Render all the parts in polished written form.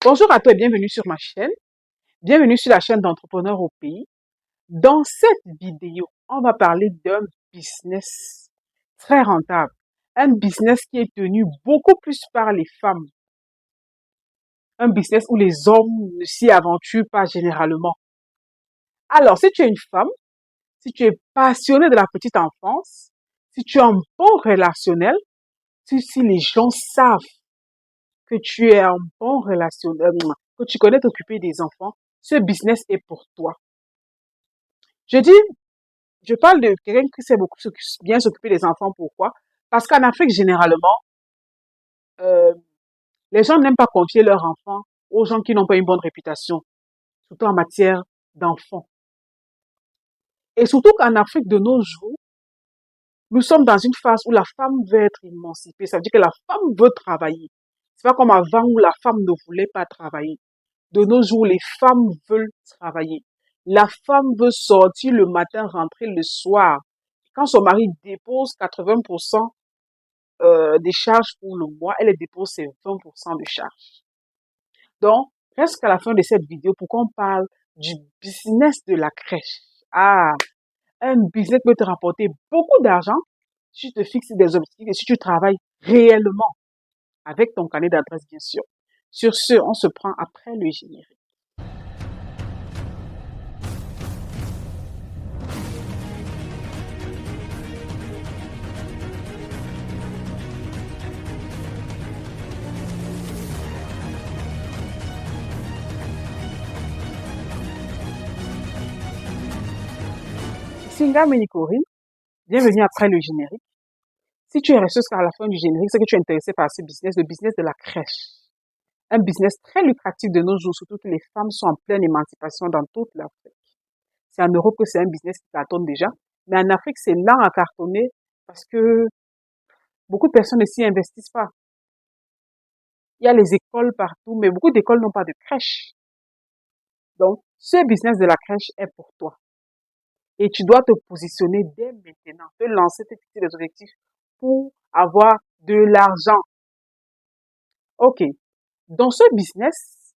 Bonjour à toi et bienvenue sur ma chaîne. Bienvenue sur la chaîne d'entrepreneurs au pays. Dans cette vidéo, on va parler d'un business très rentable. Un business qui est tenu beaucoup plus par les femmes. Un business où les hommes ne s'y aventurent pas généralement. Alors, si tu es une femme, si tu es passionné de la petite enfance, si tu es un bon relationnel, si les gens savent que tu es un bon relationnel, que tu connais t'occuper des enfants, ce business est pour toi. Je dis, je parle de quelqu'un qui sait beaucoup bien s'occuper des enfants. Pourquoi? Parce qu'en Afrique, généralement, euh, les gens n'aiment pas confier leurs enfants aux gens qui n'ont pas une bonne réputation, surtout en matière d'enfants. Et surtout qu'en Afrique de nos jours, nous sommes dans une phase où la femme veut être émancipée. Ça veut dire que la femme veut travailler. C'est pas comme avant où la femme ne voulait pas travailler. De nos jours, les femmes veulent travailler. La femme veut sortir le matin, rentrer le soir. Quand son mari dépose 80% des charges pour le mois, elle dépose ses 20% de charges. Donc, presque à la fin de cette vidéo, pour qu'on parle du business de la crèche. Ah, un business peut te rapporter beaucoup d'argent si tu te fixes des objectifs et si tu travailles réellement avec ton carnet d'adresse, bien sûr. Sur ce, on se prend après le générique. Singa Menikori, bienvenue après le générique. Si tu es resté jusqu'à la fin du générique, c'est que tu es intéressé par ce business, le business de la crèche. Un business très lucratif de nos jours, surtout que les femmes sont en pleine émancipation dans toute l'Afrique. C'est en Europe que c'est un business qui cartonne déjà, mais en Afrique, c'est lent à cartonner parce que beaucoup de personnes ne s'y investissent pas. Il y a les écoles partout, mais beaucoup d'écoles n'ont pas de crèche. Donc, ce business de la crèche est pour toi. Et tu dois te positionner dès maintenant, te lancer, te fixer des objectifs pour avoir de l'argent. OK. Dans ce business,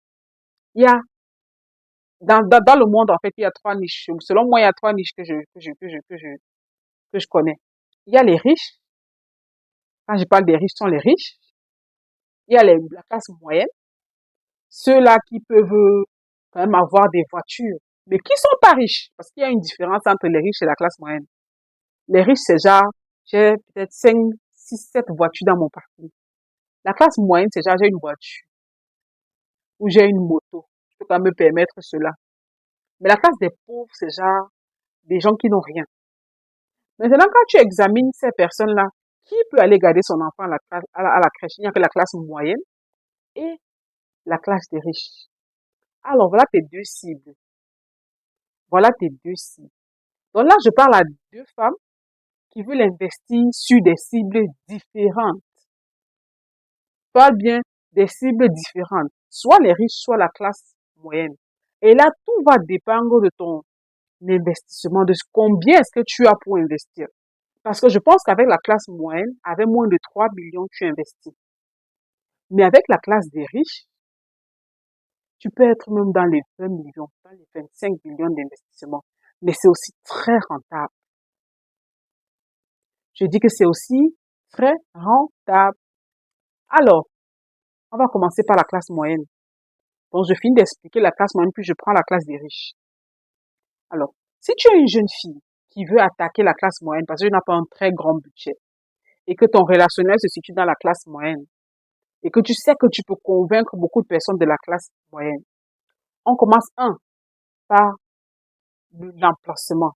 il y a dans le monde, en fait, il y a trois niches. Selon moi, il y a trois niches que je connais. Il y a les riches. Quand je parle des riches, ce sont les riches. Il y a la classe moyenne. Ceux-là qui peuvent quand même avoir des voitures, mais qui sont pas riches. Parce qu'il y a une différence entre les riches et la classe moyenne. Les riches, c'est genre, j'ai peut-être 5, 6, 7 voitures dans mon parking. La classe moyenne, c'est genre, j'ai une voiture ou j'ai une moto. Je peux quand même me permettre cela. Mais la classe des pauvres, c'est genre des gens qui n'ont rien. Maintenant, quand tu examines ces personnes-là, qui peut aller garder son enfant à la crèche? Il n'y a que la classe moyenne et la classe des riches. Alors, voilà tes deux cibles. Voilà tes deux cibles. Donc là, je parle à deux femmes qui veulent investir sur des cibles différentes. Parle bien des cibles différentes. Soit les riches, soit la classe moyenne. Et là, tout va dépendre de ton investissement, de combien est-ce que tu as pour investir. Parce que je pense qu'avec la classe moyenne, avec moins de 3 millions, tu investis. Mais avec la classe des riches, tu peux être même dans les 20 millions, dans les 25 millions d'investissements. Mais c'est aussi très rentable. Je dis que c'est aussi très rentable. Alors, on va commencer par la classe moyenne. Donc, je finis d'expliquer la classe moyenne, puis je prends la classe des riches. Alors, si tu es une jeune fille qui veut attaquer la classe moyenne parce que tu n'as pas un très grand budget et que ton relationnel se situe dans la classe moyenne et que tu sais que tu peux convaincre beaucoup de personnes de la classe moyenne, on commence par l'emplacement.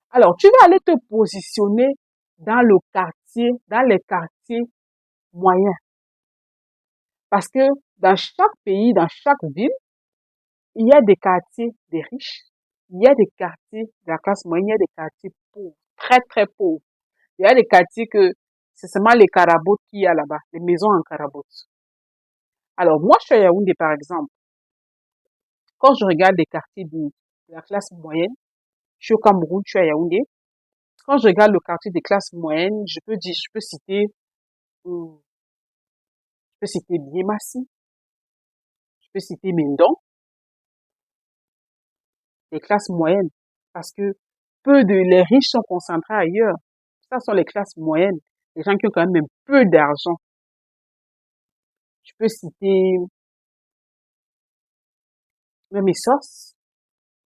Alors, tu vas aller te positionner dans les quartiers moyens. Parce que dans chaque pays, dans chaque ville, il y a des quartiers des riches, il y a des quartiers de la classe moyenne, il y a des quartiers pauvres, très très pauvres. Il y a des quartiers que c'est seulement les carabotes qu'il y a là-bas, les maisons en carabotes. Alors moi, je suis à Yaoundé par exemple. Quand je regarde les quartiers de la classe moyenne, je suis au Cameroun, je suis à Yaoundé. Quand je regarde le quartier des classes moyennes, je peux citer, je peux citer Biémassi, peux citer Mindong, les classes moyennes, parce que les riches sont concentrés ailleurs. Ça sont les classes moyennes, les gens qui ont quand même un peu d'argent. Je peux citer même Essos.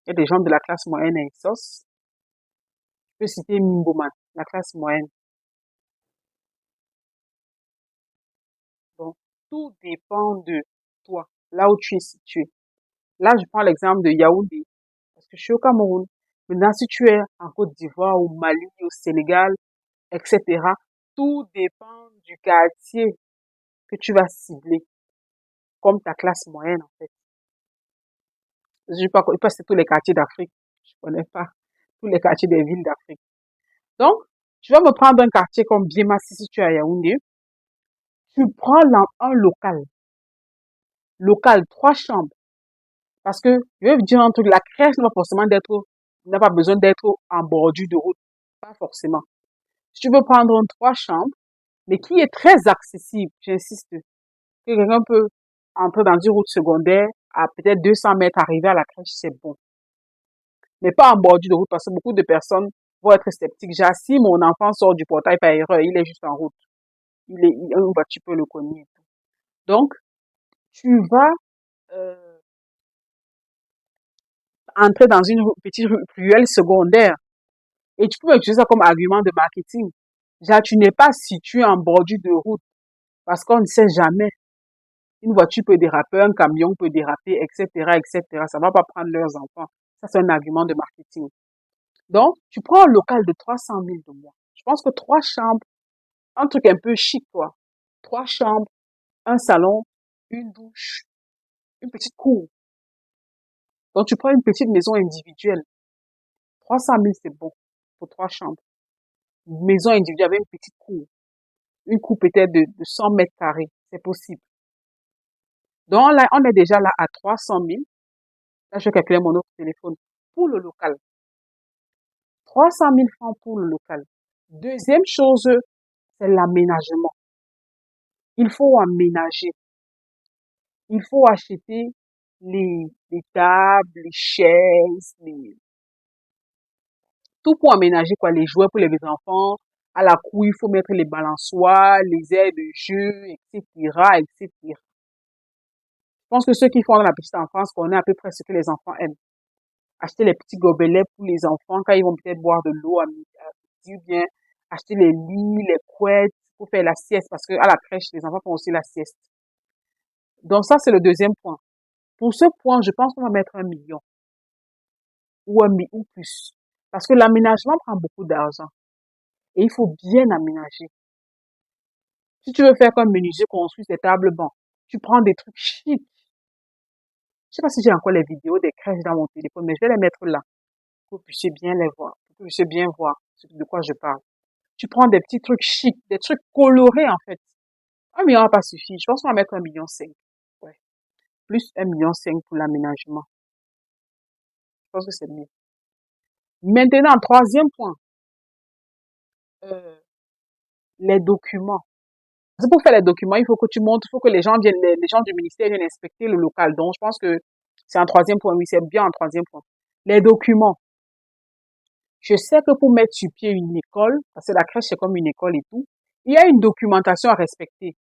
Il y a des gens de la classe moyenne à Essos. Je peux citer Mimboman, la classe moyenne. Donc, tout dépend de toi, là où tu es situé. Là, je prends l'exemple de Yaoundé, parce que je suis au Cameroun. Maintenant, si tu es en Côte d'Ivoire, au Mali, au Sénégal, etc., tout dépend du quartier que tu vas cibler, comme ta classe moyenne, en fait. Je ne sais pas si c'est tous les quartiers d'Afrique. Je connais pas tous les quartiers des villes d'Afrique. Donc, tu vas me prendre un quartier comme Biémassi si tu es à Yaoundé. Tu prends un local. Local, 3 chambres. Parce que, je vais vous dire un truc, la crèche n'a pas besoin d'être en bordure de route. Pas forcément. Si tu veux prendre un 3 chambres, mais qui est très accessible, j'insiste, que quelqu'un peut entrer dans une route secondaire, à peut-être 200 mètres, arriver à la crèche, c'est bon. Mais pas en bordure de route, parce que beaucoup de personnes vont être sceptiques. Genre, si mon enfant sort du portail par erreur, il est juste en route. Une voiture peut le cogner. Donc, tu vas entrer dans une petite ruelle secondaire et tu peux utiliser ça comme argument de marketing. Genre, tu n'es pas situé en bordure de route parce qu'on ne sait jamais. Une voiture peut déraper, un camion peut déraper, etc., etc. Ça va pas prendre leurs enfants. Ça, c'est un argument de marketing. Donc, tu prends un local de 300 000 de mois. Je pense que 3 chambres, un truc un peu chic, quoi. 3 chambres, un salon, une douche, une petite cour. Donc, tu prends une petite maison individuelle. 300 000, c'est bon pour 3 chambres. Une maison individuelle avec une petite cour. Une cour peut-être de 100 mètres carrés. C'est possible. Donc, là, on est déjà là à 300 000. Là, je vais calculer mon autre téléphone. Pour le local. 300 000 francs pour le local. Deuxième chose, c'est l'aménagement. Il faut aménager. Il faut acheter les tables, les chaises, tout pour aménager, quoi, les jouets pour les enfants. À la cour, il faut mettre les balançoires, les aires de jeu, etc., etc. Je pense que ceux qui font dans la petite enfance connaissent à peu près ce que les enfants aiment. Acheter les petits gobelets pour les enfants quand ils vont peut-être boire de l'eau à midi, ou bien acheter les lits, les couettes pour faire la sieste, parce que à la crèche, les enfants font aussi la sieste. Donc ça, c'est le deuxième point. Pour ce point, je pense qu'on va mettre 1 million ou plus. Parce que l'aménagement prend beaucoup d'argent. Et il faut bien aménager. Si tu veux faire comme menuisier construit des tables bancs, tu prends des trucs chics. Je sais pas si j'ai encore les vidéos des crèches dans mon téléphone, mais je vais les mettre là pour que vous puissiez bien les voir, pour que vous puissiez bien voir de quoi je parle. Tu prends des petits trucs chics, des trucs colorés en fait. 1 million va pas suffire. Je pense qu'on va mettre 1,5 million. Ouais. Plus 1,5 million pour l'aménagement. Je pense que c'est mieux. Maintenant, troisième point, euh, les documents. C'est pour faire les documents, il faut que tu montres, il faut que les gens viennent, les gens du ministère viennent inspecter le local. Donc, je pense que c'est un troisième point. Oui, c'est bien un troisième point. Les documents. Je sais que pour mettre sur pied une école, parce que la crèche c'est comme une école et tout, il y a une documentation à respecter.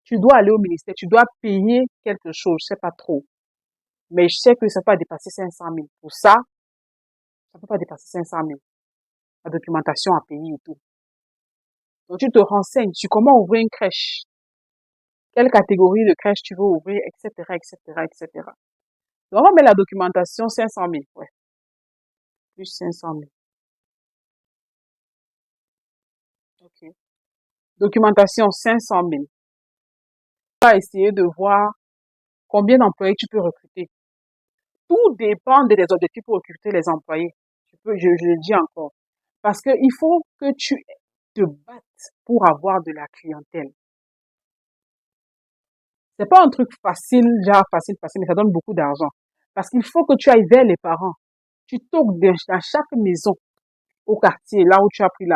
Tu dois aller au ministère, tu dois payer quelque chose, je sais pas trop. Mais je sais que ça peut pas dépasser 500 000. Pour ça, ça peut pas dépasser 500 000. La documentation à payer et tout. Donc, tu te renseignes sur comment ouvrir une crèche. Quelle catégorie de crèche tu veux ouvrir, etc., etc., etc. Donc, on va mettre la documentation 500 000. Ouais. Plus 500 000. OK. Documentation 500 000. On va essayer de voir combien d'employés tu peux recruter. Tout dépend de tes objectifs pour recruter les employés. Je le dis encore. Parce que il faut que tu te battes pour avoir de la clientèle. C'est pas un truc facile, genre facile, facile, mais ça donne beaucoup d'argent. Parce qu'il faut que tu ailles vers les parents. Tu toques dans chaque maison au quartier, là où tu as pris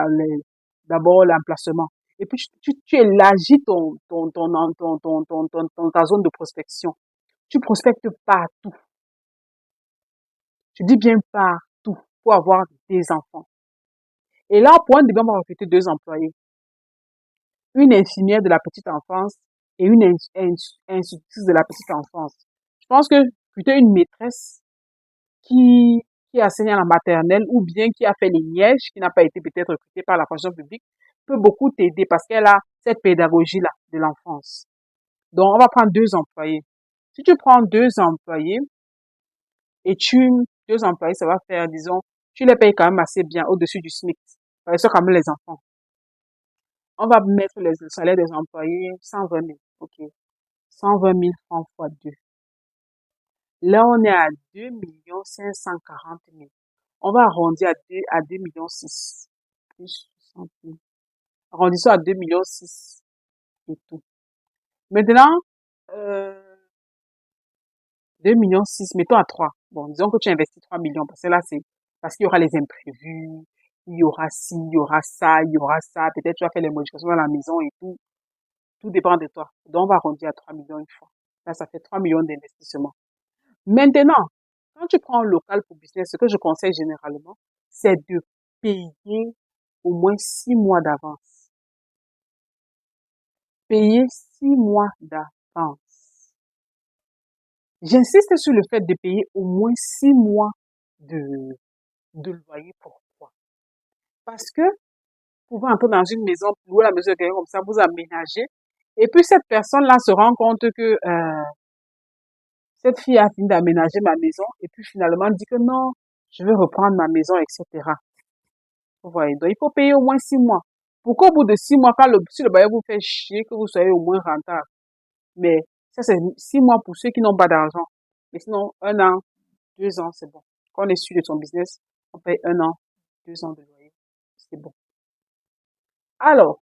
d'abord l'emplacement. Et puis, tu élargis ta zone de prospection. Tu prospectes partout. Je dis bien partout pour avoir des enfants. Et là, pour un début, on va recruter 2 employés. Une infirmière de la petite enfance et une institutrice de la petite enfance. Je pense que plutôt une maîtresse qui, qui enseigne à la maternelle ou bien qui a fait les nièges, qui n'a pas été peut-être recrutée par la fonction publique, peut beaucoup t'aider parce qu'elle a cette pédagogie-là de l'enfance. Donc, on va prendre 2 employés. Si tu prends 2 employés et deux employés, ça va faire, disons, tu les payes quand même assez bien au-dessus du SMIC. Parce que quand même les enfants. On va mettre le salaire des employés 120 000. OK. 120 000 francs fois 2. Là, on est à 2 540 000. On va arrondir à 2 millions 6. Plus 60 000. Arrondissons à 2 millions 6 et tout. Maintenant, euh, 2 millions 6, mettons à 3. Bon, disons que tu investis 3 millions parce que là, c'est parce qu'il y aura les imprévus, il y aura ci, il y aura ça, il y aura ça. Peut-être tu vas faire les modifications dans la maison et tout. Tout dépend de toi. Donc, on va arrondir à 3 millions une fois. Là, ça fait 3 millions d'investissement. Maintenant, quand tu prends un local pour business, ce que je conseille généralement, c'est de payer au moins 6 mois d'avance. Payer 6 mois d'avance. J'insiste sur le fait de payer au moins 6 mois de, de loyer. Pourquoi? Parce que vous pouvez entrer dans une maison, louer la maison de quelqu'un comme ça, vous aménagez, et puis cette personne-là se rend compte que cette fille a fini d'aménager ma maison, et puis finalement dit que non, je veux reprendre ma maison, etc. Vous voyez, donc il faut payer au moins 6 mois. Pour qu'au bout de 6 mois, si le bailleur vous fait chier, que vous soyez au moins rentable. Mais ça, c'est 6 mois pour ceux qui n'ont pas d'argent. Mais sinon, 1 an, 2 ans, c'est bon. Quand on est sûr de son business, on paye 1 an, 2 ans de loyer. C'est bon. Alors,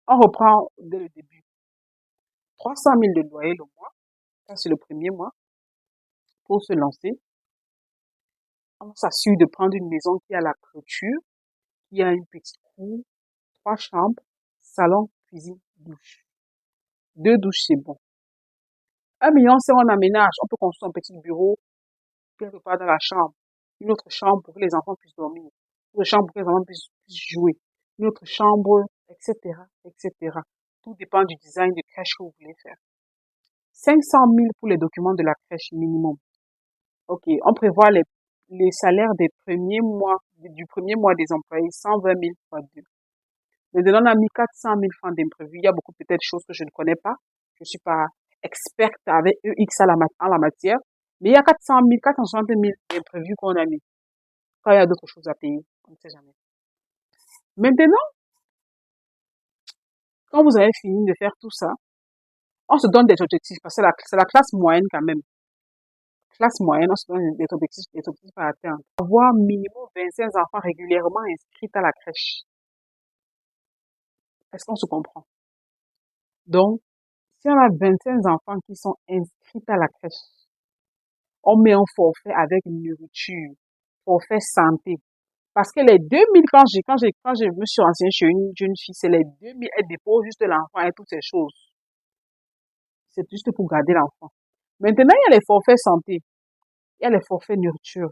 on reprend dès le début. 300 000 de loyer le mois. Ça, c'est le premier mois. Pour se lancer, on s'assure de prendre une maison qui a la clôture, qui a une petite cour, 3 chambres, salon, cuisine, douche. 2 douches, c'est bon. 1 million, si on aménage, on peut construire un petit bureau quelque part dans la chambre. Une autre chambre pour que les enfants puissent dormir. Une autre chambre pour que les enfants puissent jouer. Une autre chambre, etc., etc. Tout dépend du design de crèche que vous voulez faire. 500 000 pour les documents de la crèche minimum. OK, on prévoit les salaires des premiers mois, du premier mois des employés, 120 000 fois 2. Maintenant, on a mis 400 000 francs d'imprévus. Il y a beaucoup peut-être de choses que je ne connais pas. Je suis pas experte avec EX en la matière. Mais il y a 400 000, 460 000 d'imprévus qu'on a mis. Quand il y a d'autres choses à payer, on ne sait jamais. Maintenant, quand vous avez fini de faire tout ça, on se donne des objectifs parce que c'est la classe moyenne quand même. Classe moyenne, on se donne des objectifs à atteindre. Avoir minimum 25 enfants régulièrement inscrits à la crèche. Est-ce qu'on se comprend? Donc, si on a 25 enfants qui sont inscrits à la crèche, on met un forfait avec nourriture, forfait santé. Parce que les 2000, quand je me suis renseignée chez une jeune fille, c'est les 2000, elle dépose juste l'enfant et toutes ces choses. C'est juste pour garder l'enfant. Maintenant, il y a les forfaits santé, il y a les forfaits nourriture.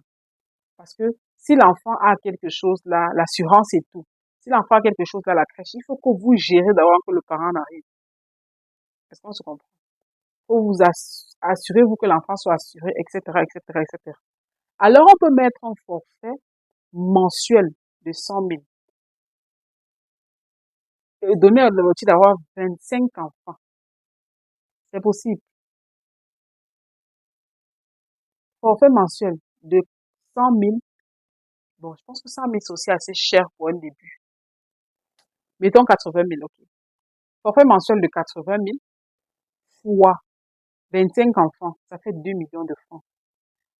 Parce que si l'enfant a quelque chose là, l'assurance et tout. Si l'enfant a quelque chose là à la crèche, il faut que vous gérez d'abord que le parent arrive. Est-ce qu'on se comprend? Faut vous assurez-vous que l'enfant soit assuré, etc., etc., etc. Alors, on peut mettre un forfait mensuel de 100 000 et donner l'objectif d'avoir 25 enfants. C'est possible. Forfait mensuel de 100 000. Bon, je pense que 100 000, c'est aussi assez cher pour un début. Mettons 80 000, ok. Forfait mensuel de 80 000 fois 25 enfants, ça fait 2 millions de francs.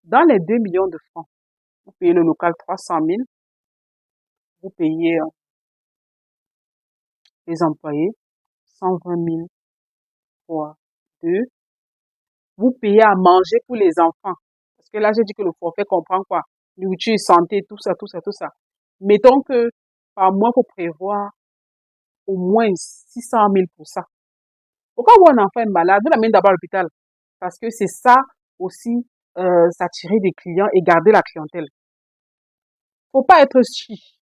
Dans les 2 millions de francs, vous payez le local 300 000, vous payez les employés 120 000 fois 2, vous payez à manger pour les enfants. Parce que là, j'ai dit que le forfait comprend quoi? Nourriture, santé, tout ça, tout ça, tout ça. Mettons que par mois, il faut prévoir au moins 600 000 pour ça. Pourquoi un enfant est malade, vous l'amenez d'abord à l'hôpital. parce que c'est ça aussi, s'attirer des clients et garder la clientèle. Faut pas être chiche.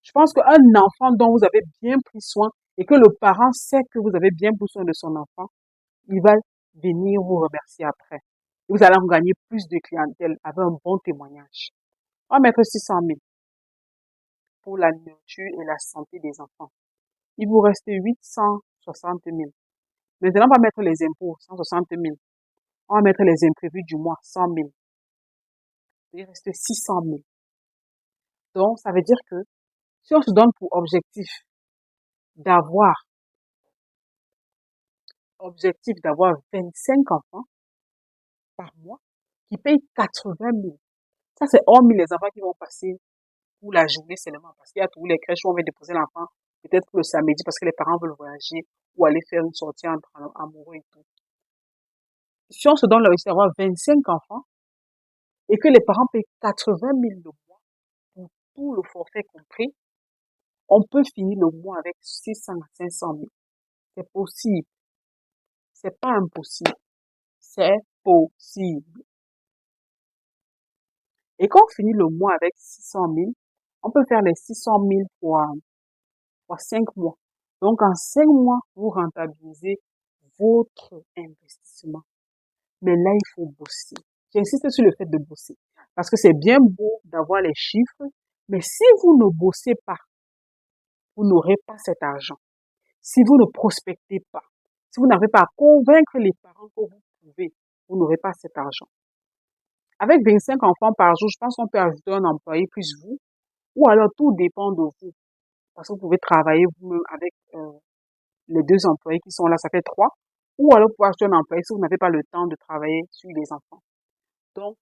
Je pense qu'un enfant dont vous avez bien pris soin et que le parent sait que vous avez bien pris soin de son enfant, il va venir vous remercier après. Et vous allez en gagner plus de clientèle avec un bon témoignage. On va mettre 600 000 pour la nourriture et la santé des enfants. Il vous reste 860 000. Maintenant, on va mettre les impôts, 160 000. On va mettre les imprévus du mois, 100 000. Il reste 600 000. Donc, ça veut dire que si on se donne pour d'avoir, objectif d'avoir 25 enfants par mois qui payent 80 000. Ça, c'est hormis les enfants qui vont passer pour la journée seulement. Parce qu'il y a tous les crèches où on va déposer l'enfant, peut-être le samedi parce que les parents veulent voyager ou aller faire une sortie entre amoureux et tout. Si on se donne le d'avoir 25 enfants et que les parents payent 80 000 le mois pour tout le forfait compris, on peut finir le mois avec 600 à 500 000. C'est possible. C'est pas impossible. C'est possible. Et quand on finit le mois avec 600 000, on peut faire les 600 000 pour 5 mois. Donc, en 5 mois, vous rentabilisez votre investissement. Mais là, il faut bosser. J'insiste sur le fait de bosser. Parce que c'est bien beau d'avoir les chiffres, mais si vous ne bossez pas, vous n'aurez pas cet argent. Si vous ne prospectez pas, si vous n'arrivez pas à convaincre les parents que vous pouvez, vous n'aurez pas cet argent. Avec 25 enfants par jour, je pense qu'on peut ajouter un employé plus vous, ou alors tout dépend de vous. Parce que vous pouvez travailler vous-même avec les 2 employés qui sont là, ça fait 3. Ou alors vous pouvez ajouter un employé si vous n'avez pas le temps de travailler sur les enfants. Donc,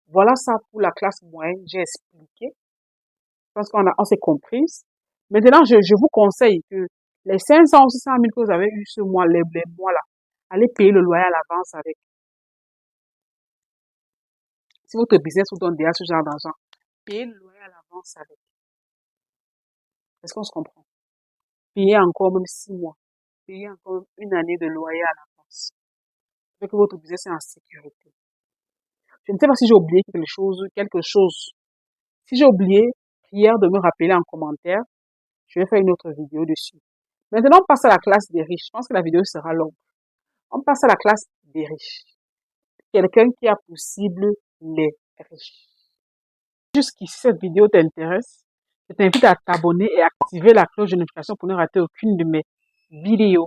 voilà ça pour la classe moyenne, j'ai expliqué. Je pense on s'est comprise. Maintenant, je vous conseille que les 500 ou 600 000 que vous avez eu ce mois, les mois là, allez payer le loyer à l'avance avec. Si votre business vous donne déjà ce genre d'argent, payez le loyer à l'avance avec. Est-ce qu'on se comprend? Payez encore même 6 mois. Payez encore une année de loyer à l'avance. Ça fait que votre business est en sécurité. Je ne sais pas si j'ai oublié quelque chose. Si j'ai oublié, prière de me rappeler en commentaire. Je vais faire une autre vidéo dessus. Maintenant, on passe à la classe des riches. Je pense que la vidéo sera longue. On passe à la classe des riches. Quelqu'un qui a possible les riches. Jusqu'ici, cette vidéo t'intéresse, je t'invite à t'abonner et activer la cloche de notification pour ne rater aucune de mes vidéos.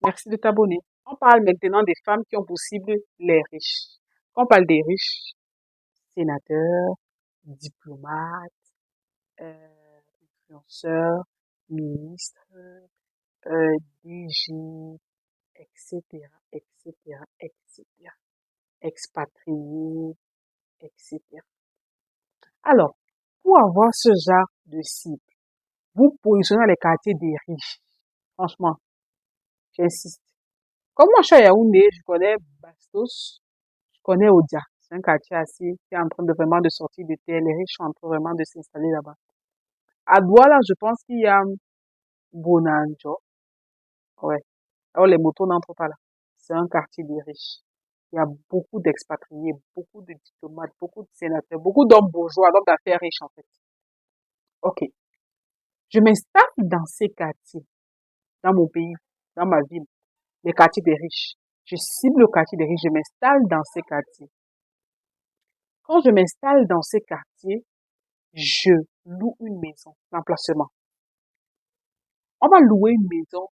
Merci de t'abonner. On parle maintenant des femmes qui ont possible les riches. Quand on parle des riches, sénateurs, diplomates, influenceurs, ministres, DG, etc., etc., etc., expatriés, etc. Alors, pour avoir ce genre de cible, vous positionnez dans les quartiers des riches. Franchement, j'insiste. Comme moi, je suis à Yaoundé, je connais Bastos, je connais Odia. C'est un quartier assez qui est en train de vraiment de sortir de terre. Les riches sont en train vraiment de s'installer là-bas. À Douala, je pense qu'il y a Bonanjo. Ouais. Alors, les motos n'entrent pas là. C'est un quartier des riches. Il y a beaucoup d'expatriés, beaucoup de diplomates, beaucoup de sénateurs, beaucoup d'hommes bourgeois, d'hommes d'affaires riches, en fait. OK. Je m'installe dans ces quartiers, dans mon pays, dans ma ville, les quartiers des riches. Je cible le quartier des riches, je m'installe dans ces quartiers. Quand je m'installe dans ces quartiers, je loue une maison d'emplacement. On va louer une maison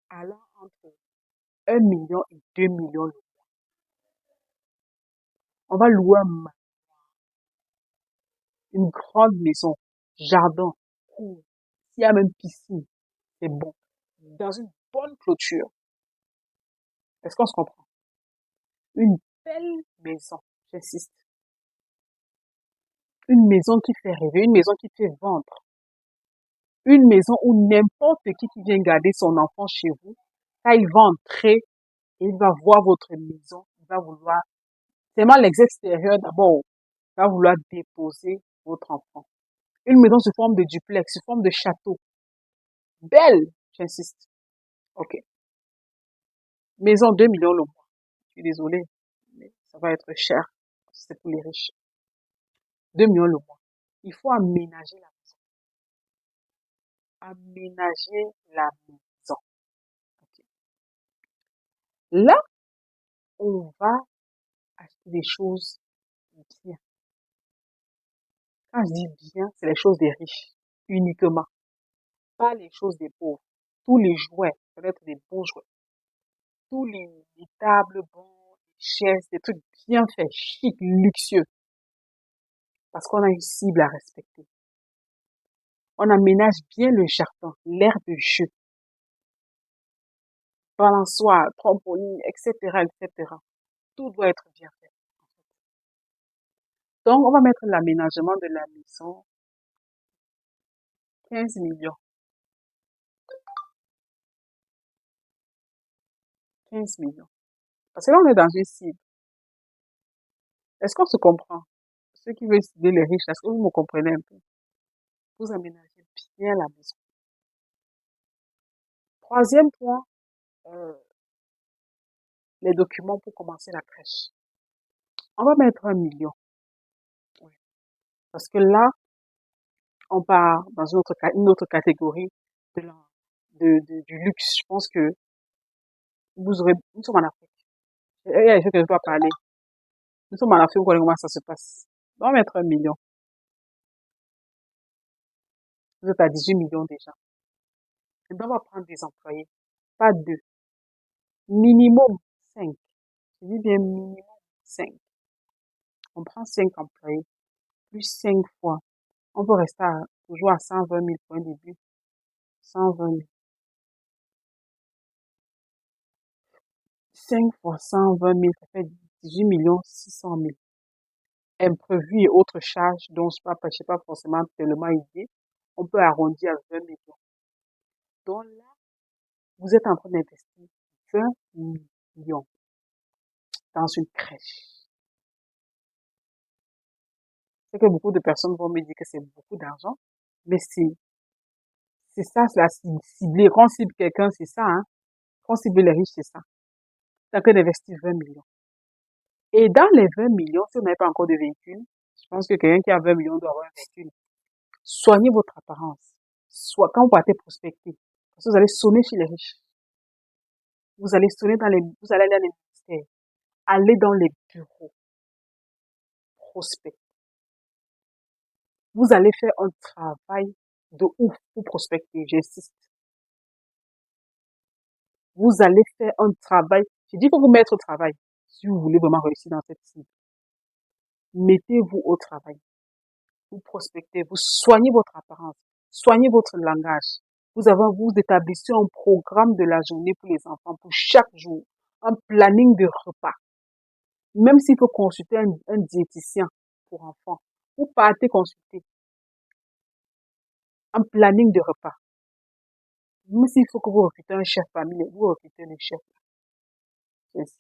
allant entre 1 million et 2 millions. On va louer une grande maison, jardin, cour. S'il y a même piscine, c'est bon. Dans une bonne clôture. Est-ce qu'on se comprend? Une belle maison, j'insiste. Une maison qui fait rêver, une maison qui fait vendre. Une maison où n'importe qui vient garder son enfant chez vous, quand il va entrer, il va voir votre maison, il va vouloir, seulement l'extérieur d'abord, il va vouloir déposer votre enfant. Une maison sous forme de duplex, sous forme de château. Belle, j'insiste. OK. Maison 2 millions le mois. Je suis désolée, mais ça va être cher. C'est pour les riches. 2 millions le mois. Il faut aménager la maison. Aménager la maison. Ok. Là, on va acheter des choses bien. Quand je dis bien, c'est les choses des riches, uniquement. Pas les choses des pauvres. Tous les jouets, ça doit être des bons jouets. Tous les tables, bons, les chaises, des trucs bien faits, chic, luxueux. Parce qu'on a une cible à respecter. On aménage bien le jardin, l'aire de jeu, balançoire, trampoline, etc., etc. Tout doit être bien fait. Donc, on va mettre l'aménagement de la maison 15 millions. 15 millions. Parce que là, on est dans une cible. Est-ce qu'on se comprend? Ceux qui veulent cibler les riches, est-ce que vous me comprenez un peu? Vous aménagez bien la maison. Troisième point, euh, les documents pour commencer la crèche. On va mettre 1 million. Ouais. Parce que là, on part dans une autre catégorie du luxe. Je pense que nous sommes en Afrique. Il y a des choses que je dois parler. Nous sommes en Afrique, vous connaissez comment ça se passe. On va mettre 1 million. Vous êtes à 18 millions déjà. Maintenant, on va prendre des employés. Pas deux. Minimum 5. Je dis bien minimum 5. On prend 5 employés. Plus 5 fois. On peut rester toujours à 120 000 points de début. 120 000. 5 fois 120 000, ça fait 18 millions 600 000. Imprévus et autres charges dont je ne suis pas forcément tellement idée. On peut arrondir à 20 millions. Donc là, vous êtes en train d'investir 20 millions dans une crèche. C'est que beaucoup de personnes vont me dire que c'est beaucoup d'argent, mais c'est ça, c'est la ciblée. Quand on cible quelqu'un, c'est ça, hein. Quand on cible les riches, c'est ça. T'as que d'investir 20 millions. Et dans les 20 millions, si vous n'avez pas encore de véhicule, je pense que quelqu'un qui a 20 millions doit avoir un véhicule. Soignez votre apparence. Soit quand vous partez prospecter, parce que vous allez sonner chez les riches. Vous allez sonner vous allez aller dans les ministères. Allez dans les bureaux. Prospect. Vous allez faire un travail de ouf pour prospecter, j'insiste. Vous allez faire un travail. Je dis pour vous mettre au travail. Si vous voulez vraiment réussir dans cette cible, mettez-vous au travail. Vous prospectez, vous soignez votre apparence, soignez votre langage. Vous établissez un programme de la journée pour les enfants, pour chaque jour, un planning de repas. Même s'il faut consulter un diététicien pour enfants, vous partez consulter un planning de repas. Même s'il faut que vous recrutez un chef famille, vous recrutez le chef. Yes.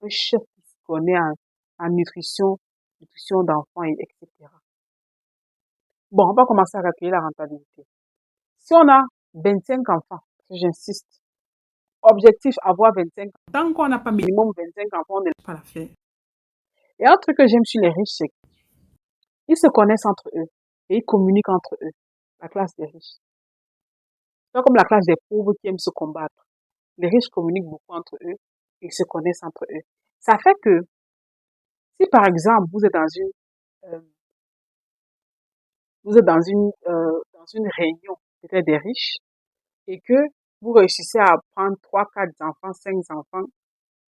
Un chef qui se connaît en nutrition d'enfants, etc. Bon, on va commencer à calculer la rentabilité. Si on a 25 enfants, j'insiste, objectif avoir 25 enfants. Tant qu'on n'a pas minimum 25 enfants, on n'est pas à la faire. Et un truc que j'aime sur les riches, c'est qu'ils se connaissent entre eux et ils communiquent entre eux. La classe des riches. C'est pas comme la classe des pauvres qui aiment se combattre. Les riches communiquent beaucoup entre eux et ils se connaissent entre eux. Ça fait que si par exemple euh, vous êtes dans une réunion peut-être des riches et que vous réussissez à prendre 3, 4 enfants, 5 enfants,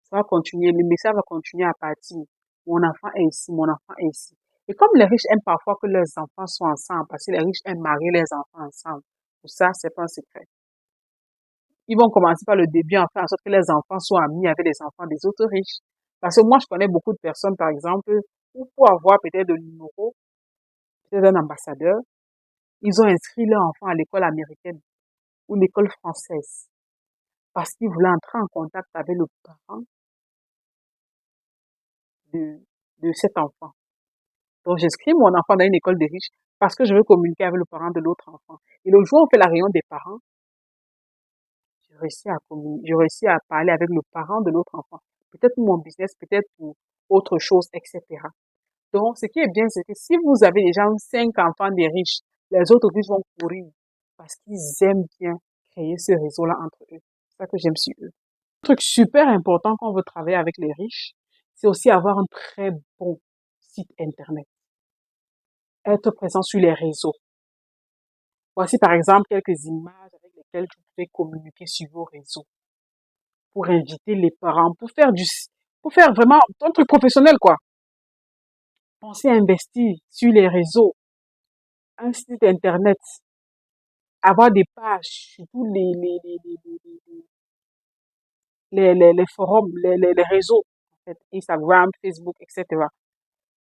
ça va continuer, le message va continuer à partir. Mon enfant est ici, mon enfant est ici. Et comme les riches aiment parfois que leurs enfants soient ensemble, parce que les riches aiment marier les enfants ensemble, tout ça, c'est pas un secret. Ils vont commencer par le début, en faire en sorte que les enfants soient amis avec les enfants des autres riches. Parce que moi, je connais beaucoup de personnes, par exemple, où pour avoir peut-être le numéro, peut-être un ambassadeur, ils ont inscrit leur enfant à l'école américaine ou l'école française. Parce qu'ils voulaient entrer en contact avec le parent de, de cet enfant. Donc, j'inscris mon enfant dans une école de riches parce que je veux communiquer avec le parent de l'autre enfant. Et le jour où on fait la réunion des parents, je je réussis à parler avec le parent de l'autre enfant. Peut-être pour mon business, peut-être pour autre chose, etc. Donc, ce qui est bien, c'est que si vous avez déjà 5 enfants des riches, les autres riches vont courir parce qu'ils aiment bien créer ce réseau-là entre eux. C'est ça que j'aime sur eux. Un truc super important quand on veut travailler avec les riches, c'est aussi avoir un très bon site Internet. Être présent sur les réseaux. Voici par exemple quelques images avec lesquelles vous pouvez communiquer sur vos réseaux pour inviter les parents, pour faire vraiment un truc professionnel, quoi. Pensez à investir sur les réseaux, un site Internet, avoir des pages sur tous les forums, les réseaux, en fait, Instagram, Facebook, etc.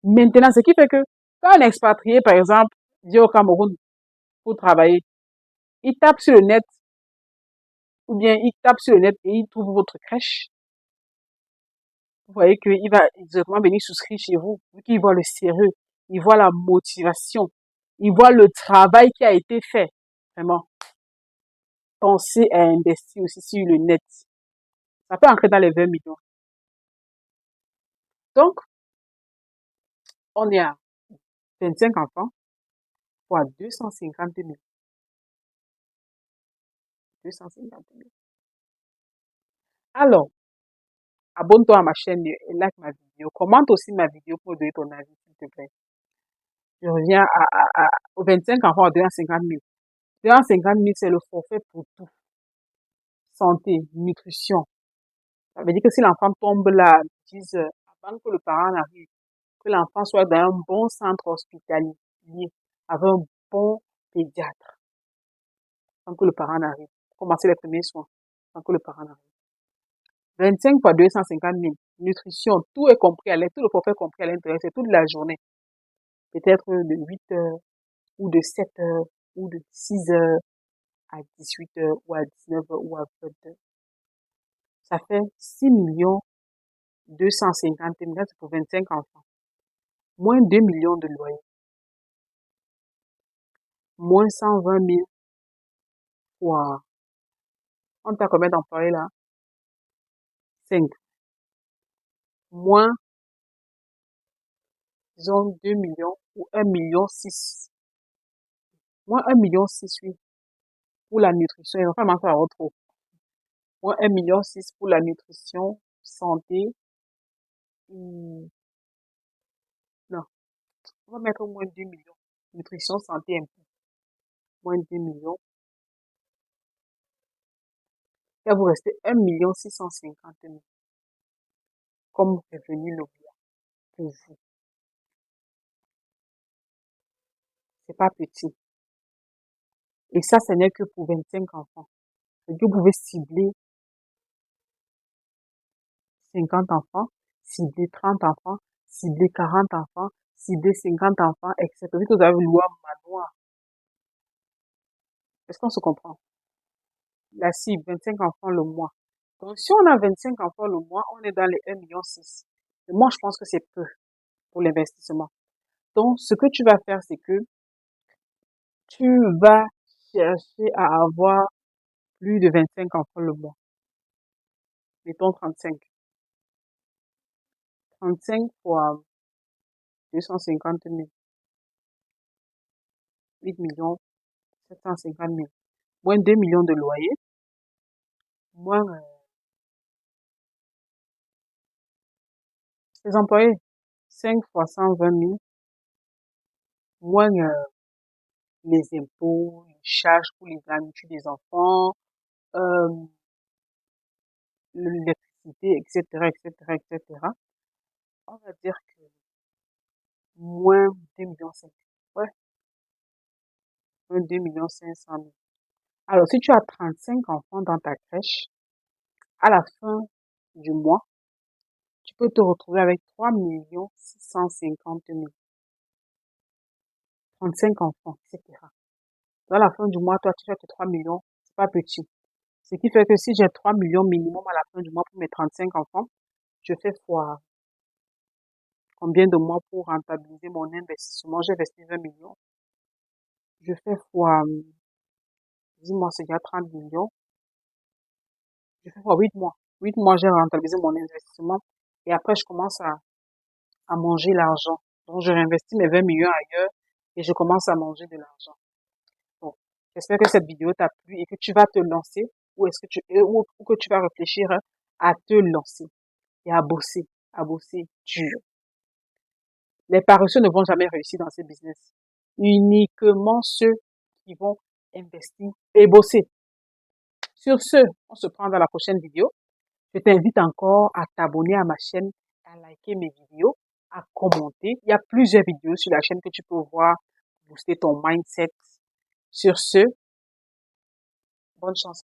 Maintenant, ce qui fait que quand un expatrié, par exemple, vient au Cameroun pour travailler, il tape sur le net, ou bien il tape sur le net et il trouve votre crèche. Vous voyez qu'il va exactement venir souscrire chez vous, vu qu'il voit le sérieux, il voit la motivation, il voit le travail qui a été fait. Vraiment, pensez à investir aussi sur le net. Ça peut entrer dans les 20 millions. Donc, on est à 25 enfants fois 250 000. 250 000. Alors, abonne-toi à ma chaîne et like ma vidéo. Commente aussi ma vidéo pour donner ton avis, s'il te plaît. Je reviens aux 25 enfants à 250 000. 250 000, c'est le forfait pour tout. Santé, nutrition. Ça veut dire que si l'enfant tombe là, disent, avant que le parent n'arrive, que l'enfant soit dans un bon centre hospitalier, avec un bon pédiatre, avant que le parent n'arrive. Commencer les premiers soins, avant que le parent n'arrive. 25 fois 250 000. Nutrition, tout est compris à l'intérieur, tout le forfait est compris à l'intérieur, c'est toute la journée. Peut-être de 8 heures, ou de 7 heures, ou de 6 heures à 18 heures, ou à 19 heures, ou à 20 heures. Ça fait 6 millions 250 000, c'est pour 25 enfants. Moins 2 millions de loyers. Moins 120 000 fois. On t'a combien d'employés là? 5. Moins, disons, 2 millions ou 1 million 6. Moins 1 million 6, oui, pour la nutrition. Il va pas manquer à retrouver. Moins 1 million 6 pour la nutrition, santé. Non, on va mettre moins 2 millions. Nutrition, santé, impôt. Moins 2 millions. Il va vous rester 1 million 650 000 comme revenu local pour vous. C'est pas petit. Et ça, ce n'est que pour 25 enfants. Donc, vous pouvez cibler 50 enfants, cibler 30 enfants, cibler 40 enfants, cibler 50 enfants, etc. Vu que vous avez loué un manoir. Est-ce qu'on se comprend? La cible, 25 enfants le mois. Donc, si on a 25 enfants le mois, on est dans les 1,6 million. Et moi, je pense que c'est peu pour l'investissement. Donc, ce que tu vas faire, c'est que tu vas chercher à avoir plus de 25 enfants le mois. Mettons 35. 35 fois 250 000. 8 millions 750 000. Moins 2 millions de loyers. Moins les employés. 5 fois 120 000. Moins les impôts, les charges pour les garnitures des enfants, euh, l'électricité, etc., etc., etc. On va dire que moins 2 millions 5. Ouais, moins 2 millions 500 000. Alors, si tu as 35 enfants dans ta crèche, à la fin du mois, tu peux te retrouver avec 3 millions 650 000. 35 enfants, etc. Dans la fin du mois, toi, tu fais que 3 millions. C'est pas petit. Ce qui fait que si j'ai 3 millions minimum à la fin du mois pour mes 35 enfants, je fais fois combien de mois pour rentabiliser mon investissement? J'ai investi 20 millions. Je fais fois, dis-moi, c'est déjà 30 millions. Je fais quoi? 8 mois. 8 mois, j'ai rentabilisé mon investissement. Et après, je commence à manger l'argent. Donc, je réinvestis mes 20 millions ailleurs et je commence à manger de l'argent. Bon, j'espère que cette vidéo t'a plu et que tu vas te lancer ou est-ce que ou que tu vas réfléchir à te lancer et à bosser dur. Les paresseux ne vont jamais réussir dans ce business. Uniquement ceux qui vont investir et bosser. Sur ce, on se prend dans la prochaine vidéo. Je t'invite encore à t'abonner à ma chaîne, à liker mes vidéos, à commenter. Il y a plusieurs vidéos sur la chaîne que tu peux voir, booster ton mindset. Sur ce, bonne chance.